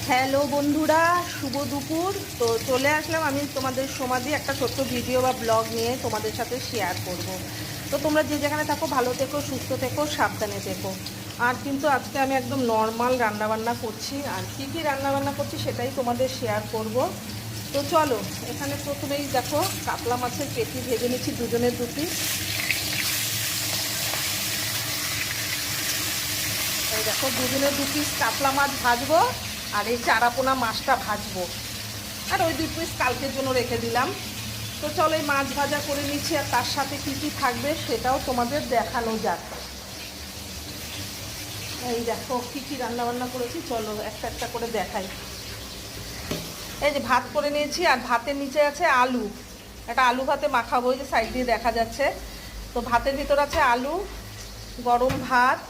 Hello বন্ধুরা, শুভ দুপুর। তো চলে আসলাম আমি তোমাদের সমাধি একটা ছোট্ট ভিডিও বা ব্লগ নিয়ে তোমাদের সাথে শেয়ার করব। তো তোমরা যে যেখানে থাকো ভালো থেকো, সুস্থ থেকো, সাবধানে থেকো। আর কিন্তু আজকে আমি একদম নর্মাল রান্নাবান্না করছি, আর কী কী রান্নাবান্না করছি সেটাই তোমাদের শেয়ার করব। তো চলো, এখানে প্রথমেই দেখো কাতলা মাছের পেটি ভেজে নিচ্ছি, দুজনের দুটি। এই দেখো দুজনের দু পিস কাতলা মাছ ভাজবো, আর এই চারাপোনা মাছটা ভাজবো, আর ওই 2 পিস কালকের জন্য রেখে দিলাম। তো চলো এই মাছ ভাজা করে নিচ্ছি, আর তার সাথে কী কী থাকবে সেটাও তোমাদের দেখানো যাক। এই দেখো কী কী রান্নাবান্না করেছি, চলো একটা একটা করে দেখাই। এই যে ভাত করে নিয়েছি, আর ভাতের নিচে আছে আলু, একটা আলু ভাতে মাখাবো, ওই যে সাইড দিয়ে দেখা যাচ্ছে। তো ভাতের ভিতর আছে আলু, গরম ভাত,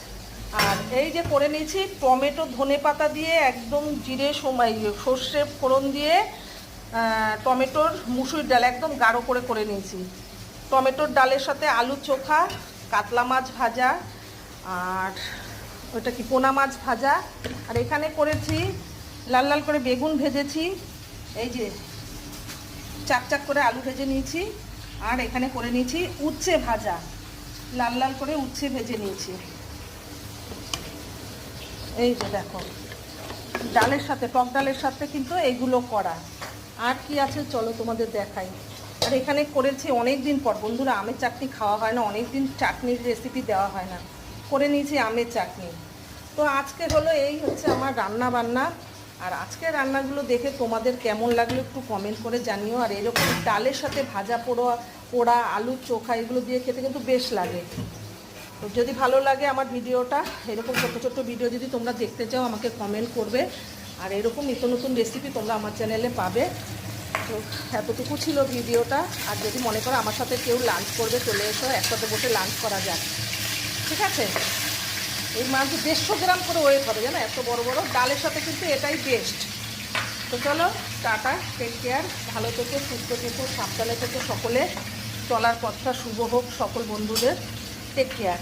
আর এই যে করে নিয়েছি টমেটো ধনে পাতা দিয়ে একদম জিরে সর্ষে ফোড়ন দিয়ে টমেটোর মুসুর ডাল একদম গাঢ় করে নিয়েছি। টমেটোর ডালের সাথে আলু চোখা, কাতলা মাছ ভাজা, আর ওটা কি পোনা মাছ ভাজা। আর এখানে করেছি লাল লাল করে বেগুন ভেজেছি, এই যে চাক চাক করে আলু ভেজে নিয়েছি। আর এখানে করে নিয়েছি উচ্ছে ভাজা, লাল লাল করে উচ্ছে ভেজে নিয়েছি। এই যে দেখো ডালের সাথে, টক ডালের সাথে কিন্তু এগুলো করা। আর কি আছে চলো তোমাদের দেখাই। আর এখানে করেছি অনেক দিন পর বন্ধুরা, আমের চাটনি খাওয়া হয় না, অনেক দিন চাটনির রেসিপি দেওয়া হয় না, করে নিয়েছি আমের চাটনি। তো আজকে হলো এই হচ্ছে আমার রান্না বান্না। আর আজকের রান্নাগুলো দেখে তোমাদের কেমন লাগলো একটু কমেন্ট করে জানিও। আর এরকম ডালের সাথে ভাজা পোড়া আলুর চোখা এগুলো দিয়ে খেতে কিন্তু বেশ লাগে। তো যদি ভালো লাগে আমার ভিডিওটা, এরকম ছোটো ছোটো ভিডিও যদি তোমরা দেখতে চাও আমাকে কমেন্ট করবে। আর এরকম নিত্য নতুন রেসিপি তোমরা আমার চ্যানেলে পাবে। তো এতটুকু ছিল ভিডিওটা। আর যদি মনে করো আমার সাথে কেউ লাঞ্চ করবে, চলে এসো, একসাথে বসে লাঞ্চ করা যাক, ঠিক আছে? এই মাছ 150 গ্রাম করে ওয়েট হবে, জানো, এত বড় বড় ডালের সাথে কিন্তু এটাই বেস্ট। তো চলো টাটা, টেক কেয়ার, ভালো থেকো, সুস্থ থেকো, সাবধানে থেকো সকলে। চলার পথটা শুভ হোক সকল বন্ধুদের। Take care.